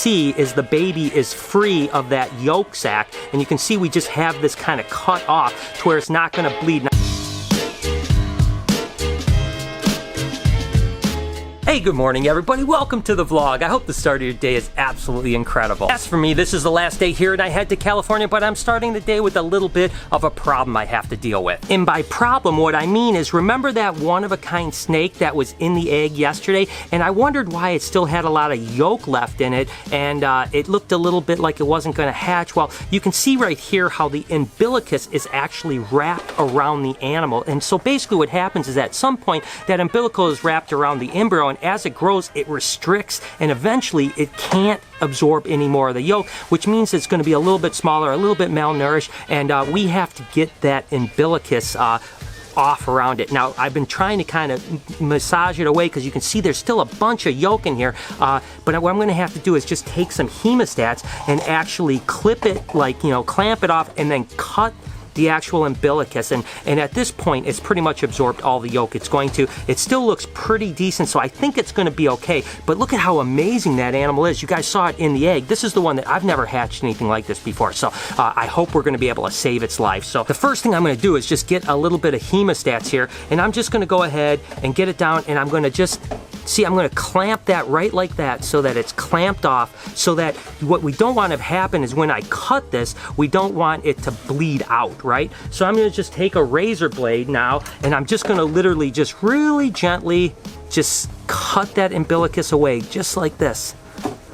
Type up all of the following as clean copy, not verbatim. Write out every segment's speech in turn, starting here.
see is the baby is free of that yolk sac, and you can see we just have this kind of cut off to where it's not going to bleed. Hey, good morning everybody. Welcome to the vlog. I hope the start of your day is absolutely incredible. As for me, this is the last day here and I head to California, but I'm starting the day with a little bit of a problem I have to deal with. And by problem, what I mean is, remember that one-of-a-kind snake that was in the egg yesterday? And I wondered why it still had a lot of yolk left in it, and it looked a little bit like it wasn't going to hatch. Well, you can see right here how the umbilicus is actually wrapped around the animal. And so basically what happens is at some point that umbilical is wrapped around the embryo, and as it grows, it restricts, and eventually it can't absorb any more of the yolk, which means it's going to be a little bit smaller, a little bit malnourished, and we have to get that umbilicus off around it. Now, I've been trying to kind of massage it away because you can see there's still a bunch of yolk in here, but what I'm going to have to do is just take some hemostats and actually clip it, like, you know, clamp it off, and then cut the actual umbilicus, and at this point it's pretty much absorbed all the yolk it's going to. It still looks pretty decent, so I think it's going to be okay, but look at how amazing that animal is. You guys saw it in the egg. This is the one that I've never hatched anything like this before, so I hope we're going to be able to save its life. So the first thing I'm going to do is just get a little bit of hemostats here, and I'm just going to go ahead and get it down, and I'm going to just see, I'm going to clamp that right like that so that it's clamped off, so that what we don't want to happen is when I cut this, we don't want it to bleed out, right? So I'm going to just take a razor blade now, and I'm just going to literally just really gently just cut that umbilicus away, just like this.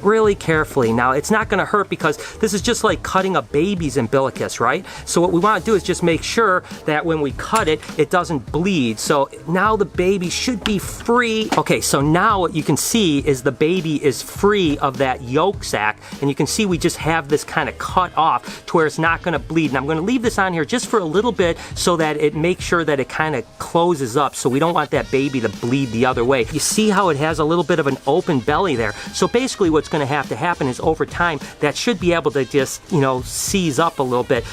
Really carefully. Now, it's not going to hurt because this is just like cutting a baby's umbilicus, right? So what we want to do is just make sure that when we cut it, it doesn't bleed. So now the baby should be free. Okay, so now what you can see is the baby is free of that yolk sac, and you can see we just have this kind of cut off to where it's not going to bleed. And I'm going to leave this on here just for a little bit so that it makes sure that it kind of closes up, so we don't want that baby to bleed the other way. You see how it has a little bit of an open belly there. So basically what's going to have to happen is over time that should be able to just, you know, seize up a little bit.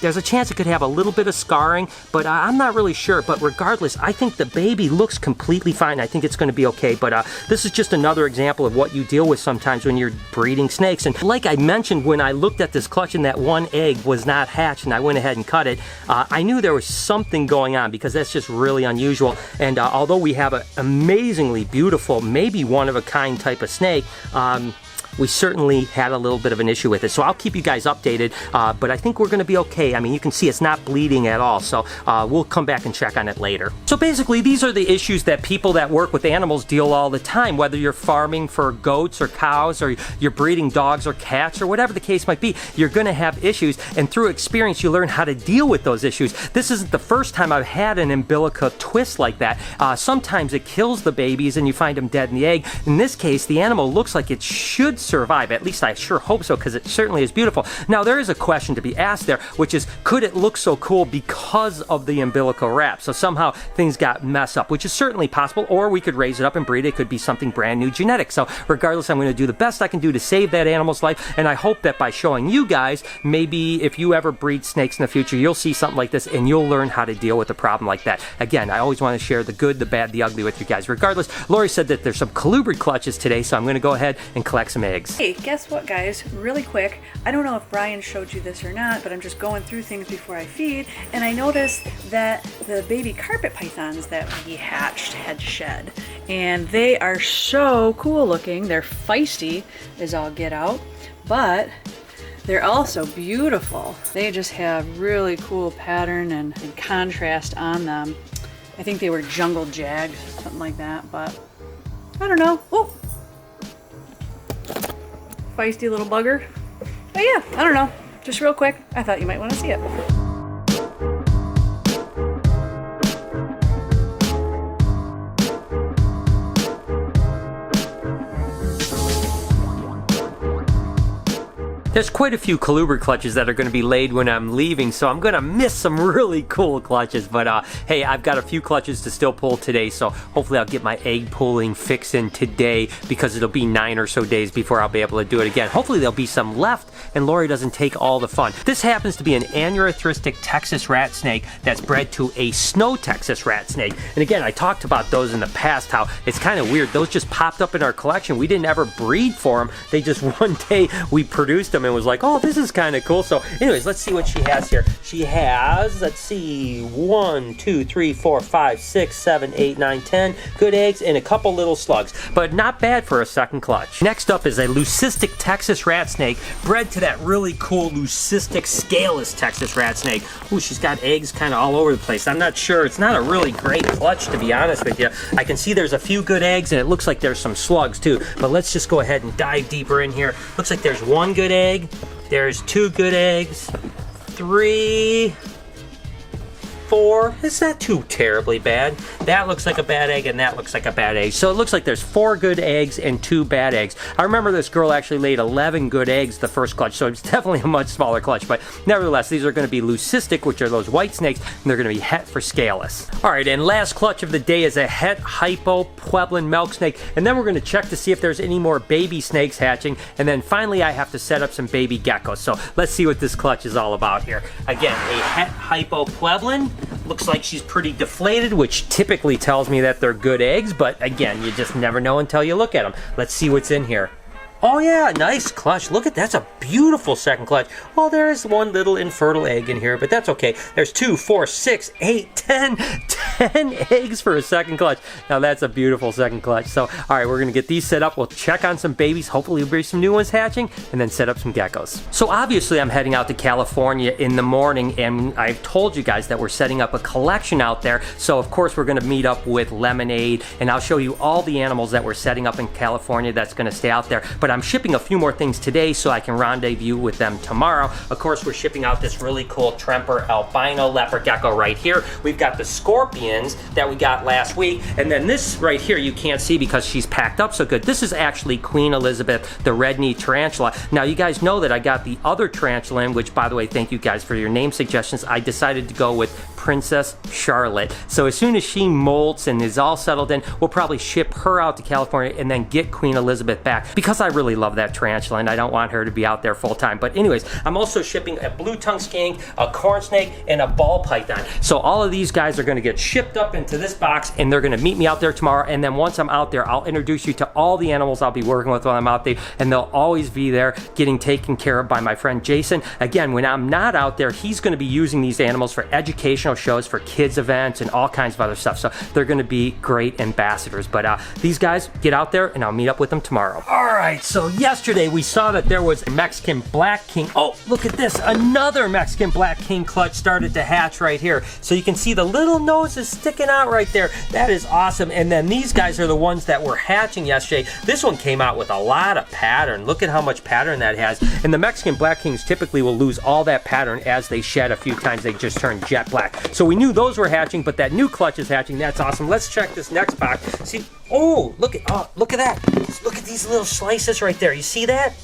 There's a chance it could have a little bit of scarring, but I'm not really sure. But regardless, I think the baby looks completely fine. I think it's going to be okay, but this is just another example of what you deal with sometimes when you're breeding snakes. And like I mentioned, when I looked at this clutch and that one egg was not hatched and I went ahead and cut it, I knew there was something going on because that's just really unusual. And although we have an amazingly beautiful, maybe one-of-a-kind type of snake, we certainly had a little bit of an issue with it. So I'll keep you guys updated, but I think we're going to be okay. I mean, you can see it's not bleeding at all, so we'll come back and check on it later. So basically, these are the issues that people that work with animals deal all the time, whether you're farming for goats or cows, or you're breeding dogs or cats, or whatever the case might be. You're going to have issues, and through experience, you learn how to deal with those issues. This isn't the first time I've had an umbilical twist like that. Sometimes it kills the babies and you find them dead in the egg. In this case, the animal looks like it should survive. At least I sure hope so, because it certainly is beautiful. Now, there is a question to be asked there, which is, could it look so cool because of the umbilical wrap? So somehow things got messed up, which is certainly possible, or we could raise it up and breed it. It could be something brand new genetic. So regardless, I'm going to do the best I can do to save that animal's life, and I hope that by showing you guys, maybe if you ever breed snakes in the future, you'll see something like this and you'll learn how to deal with a problem like that. Again, I always want to share the good, the bad, the ugly with you guys. Regardless, Lori said that there's some colubrid clutches today, so I'm going to go ahead and collect some eggs. Hey, guess what, guys? Really quick, I don't know if Brian showed you this or not, but I'm just going through things before I feed, and I noticed that the baby carpet pythons that we hatched had shed, and they are so cool looking. They're feisty as all get out, but they're also beautiful. They just have really cool pattern and contrast on them. I think they were jungle jags, something like that, but I don't know. Oh, feisty little bugger. But yeah, I don't know. Just real quick, I thought you might want to see it. There's quite a few colubrid clutches that are going to be laid when I'm leaving, so I'm going to miss some really cool clutches. But hey, I've got a few clutches to still pull today, so hopefully I'll get my egg pulling fix in today, because it'll be 9 or so days before I'll be able to do it again. Hopefully there'll be some left and Lori doesn't take all the fun. This happens to be an anurethrystic Texas rat snake that's bred to a snow Texas rat snake. And again, I talked about those in the past, how it's kind of weird. Those just popped up in our collection. We didn't ever breed for them. They just one day we produced them and was like, oh, this is kind of cool. So anyways, let's see what she has here. She has, let's see, 1, 2, 3, 4, 5, 6, 7, 8, 9, 10 good eggs and a couple little slugs, but not bad for a second clutch. Next up is a leucistic Texas rat snake, bred to that really cool leucistic scaleless Texas rat snake. Ooh, she's got eggs kind of all over the place. I'm not sure. It's not a really great clutch, to be honest with you. I can see there's a few good eggs and it looks like there's some slugs too, but let's just go ahead and dive deeper in here. Looks like there's 1 good egg, there's 2 good eggs, 3, 4. It's not too terribly bad. That looks like a bad egg and that looks like a bad egg. So it looks like there's 4 good eggs and 2 bad eggs. I remember this girl actually laid 11 good eggs the first clutch, so it's definitely a much smaller clutch, but nevertheless, these are going to be leucistic, which are those white snakes, and they're going to be het for scaleless. All right, and last clutch of the day is a het hypo Pueblan milk snake, and then we're going to check to see if there's any more baby snakes hatching, and then finally I have to set up some baby geckos. So let's see what this clutch is all about here. Again, a het hypo Pueblan. Looks like she's pretty deflated, which typically tells me that they're good eggs, but again, you just never know until you look at them. Let's see what's in here. Oh yeah, nice clutch. Look at that's a beautiful second clutch. Well, there is 1 little infertile egg in here, but that's okay. There's 2, 4, 6, 8, 10 eggs for a second clutch. Now that's a beautiful second clutch. So, all right, we're gonna get these set up. We'll check on some babies. Hopefully there'll be some new ones hatching, and then set up some geckos. So obviously I'm heading out to California in the morning, and I've told you guys that we're setting up a collection out there. So of course we're gonna meet up with Lemonade, and I'll show you all the animals that we're setting up in California that's gonna stay out there. But I'm shipping a few more things today so I can rendezvous with them tomorrow. Of course, we're shipping out this really cool Tremper albino leopard gecko right here. We've got the scorpions that we got last week, and then this right here you can't see because she's packed up so good. This is actually Queen Elizabeth, the red-knee tarantula. Now you guys know that I got the other tarantula in, which by the way, thank you guys for your name suggestions. I decided to go with Princess Charlotte. So as soon as she molts and is all settled in, we'll probably ship her out to California and then get Queen Elizabeth back, because I really love that tarantula and I don't want her to be out there full time. But anyways, I'm also shipping a blue tongue skink, a corn snake, and a ball python. So all of these guys are going to get shipped up into this box, and they're going to meet me out there tomorrow. And then once I'm out there, I'll introduce you to all the animals I'll be working with while I'm out there, and they'll always be there getting taken care of by my friend Jason. Again, when I'm not out there, he's going to be using these animals for educational shows, for kids events, and all kinds of other stuff. So they're going to be great ambassadors. But these guys, get out there and I'll meet up with them tomorrow. All right, so yesterday we saw that there was a Mexican Black King. Oh, look at this. Another Mexican Black King clutch started to hatch right here. So you can see the little noses sticking out right there. That is awesome. And then these guys are the ones that were hatching yesterday. This one came out with a lot of pattern. Look at how much pattern that has. And the Mexican Black Kings typically will lose all that pattern as they shed a few times. They just turn jet black. So we knew those were hatching, but that new clutch is hatching. That's awesome. Let's check this next box. See, oh, look at that. Look at these little slices right there. You see that?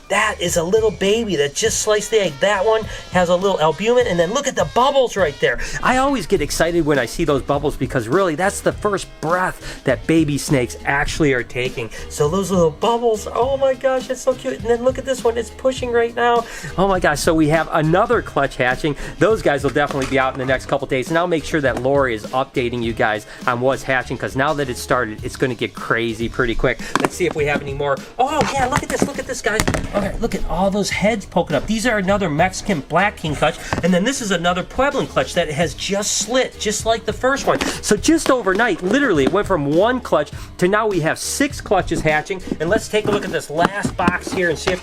That is a little baby that just sliced the egg. That one has a little albumin, and then look at the bubbles right there. I always get excited when I see those bubbles because really that's the first breath that baby snakes actually are taking. So those little bubbles, oh my gosh, it's so cute. And then look at this one, it's pushing right now. Oh my gosh, so we have another clutch hatching. Those guys will definitely be out in the next couple days, and I'll make sure that Lori is updating you guys on what's hatching, because now that it's started, it's going to get crazy pretty quick. Let's see if we have any more. Oh yeah, look at this, guys. Okay, look at all those heads poking up. These are another Mexican Black King clutch, and then this is another Pueblan clutch that has just slit, just like the first one. So just overnight, literally, it went from 1 clutch to now we have 6 clutches hatching. And let's take a look at this last box here and see if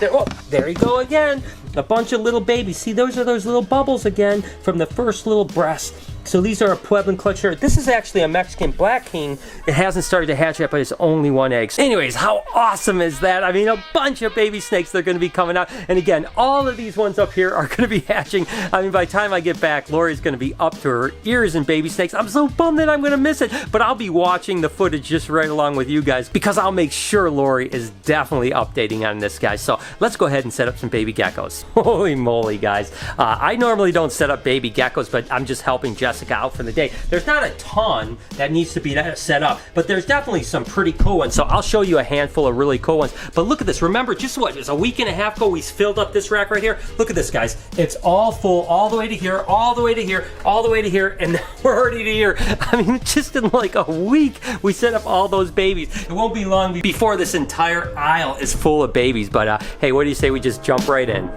there you go again. A bunch of little babies. See, those are those little bubbles again from the first little breast. So these are a Pueblan clutch shirt. This is actually a Mexican black king. It hasn't started to hatch yet, but it's only 1 egg. Anyways, how awesome is that? I mean, a bunch of baby snakes that are going to be coming out. And again, all of these ones up here are going to be hatching. I mean, by the time I get back, Lori's going to be up to her ears in baby snakes. I'm so bummed that I'm going to miss it, but I'll be watching the footage just right along with you guys because I'll make sure Lori is definitely updating on this, guys. So let's go ahead and set up some baby geckos. Holy moly, guys. I normally don't set up baby geckos, but I'm just helping Jessica out for the day. There's not a ton that needs to be set up, but there's definitely some pretty cool ones. So I'll show you a handful of really cool ones. But look at this. Remember, just what, it was a week and a half ago we filled up this rack right here. Look at this, guys. It's all full all the way to here, all the way to here, all the way to here, and we're already to here. I mean, just in like a week, we set up all those babies. It won't be long before this entire aisle is full of babies. But hey, what do you say we just jump right in?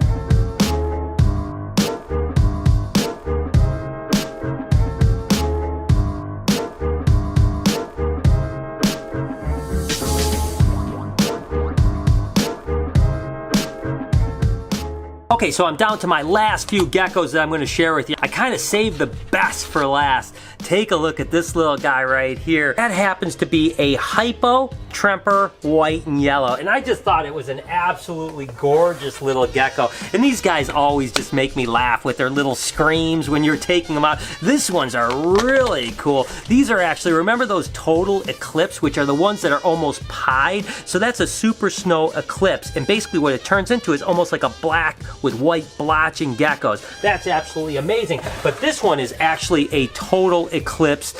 Okay, so I'm down to my last few geckos that I'm going to share with you. I kind of saved the best for last. Take a look at this little guy right here. That happens to be a hypo tremper white and yellow, and I just thought it was an absolutely gorgeous little gecko. And these guys always just make me laugh with their little screams when you're taking them out. These ones are really cool. These are actually, remember those total eclipse, which are the ones that are almost pied? So that's a super snow eclipse, and basically what it turns into is almost like a black with white blotching geckos. That's absolutely amazing. But this one is actually a total eclipse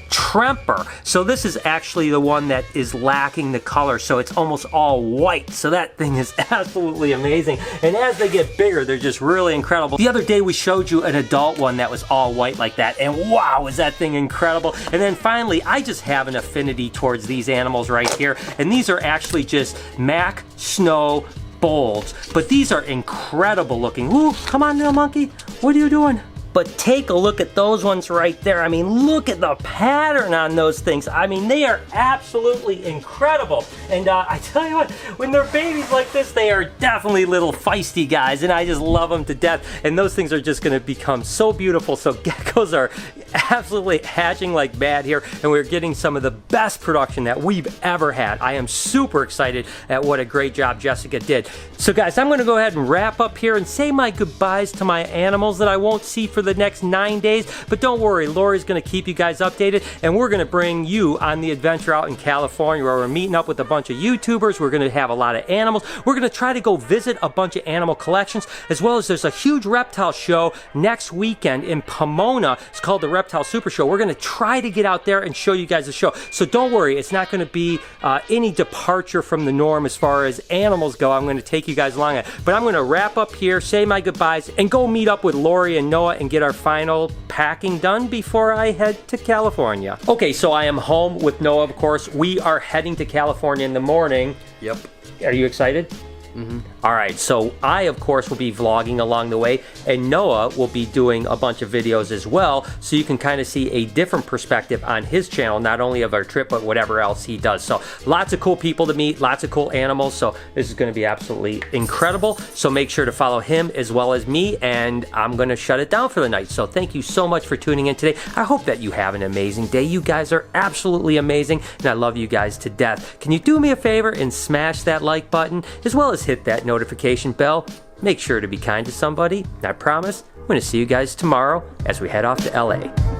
tremper. So this is actually the one that is lacking the color, so it's almost all white. So that thing is absolutely amazing. And as they get bigger, they're just really incredible. The other day we showed you an adult one that was all white like that, and wow, is that thing incredible. And then finally, I just have an affinity towards these animals right here, and these are actually just Mac Snow Bolds, but these are incredible looking. Ooh, come on, little monkey, what are you doing? But take a look at those ones right there. I mean, look at the pattern on those things. I mean, they are absolutely incredible. And I tell you what, when they're babies like this, they are definitely little feisty guys, and I just love them to death. And those things are just gonna become so beautiful. So geckos are absolutely hatching like mad here, and we're getting some of the best production that we've ever had. I am super excited at what a great job Jessica did. So guys, I'm gonna go ahead and wrap up here and say my goodbyes to my animals that I won't see for the next 9 days, but don't worry, Lori's gonna keep you guys updated, and we're gonna bring you on the adventure out in California where we're meeting up with a bunch of YouTubers. We're gonna have a lot of animals. We're gonna try to go visit a bunch of animal collections, as well as there's a huge reptile show next weekend in Pomona. It's called the Reptile Super Show. We're gonna try to get out there and show you guys the show. So don't worry, it's not gonna be any departure from the norm as far as animals go. I'm gonna take you guys along it, but I'm gonna wrap up here, say my goodbyes, and go meet up with Lori and Noah and get our final packing done before I head to California. Okay, so I am home with Noah, of course. We are heading to California in the morning. Yep. Are you excited? Mm-hmm. All right, so I, of course, will be vlogging along the way, and Noah will be doing a bunch of videos as well, so you can kind of see a different perspective on his channel, not only of our trip, but whatever else he does. So lots of cool people to meet, lots of cool animals, so this is gonna be absolutely incredible. So make sure to follow him as well as me, and I'm gonna shut it down for the night. So thank you so much for tuning in today. I hope that you have an amazing day. You guys are absolutely amazing, and I love you guys to death. Can you do me a favor and smash that like button, as well as hit that notification bell? Make sure to be kind to somebody. I promise I'm going to see you guys tomorrow as we head off to LA.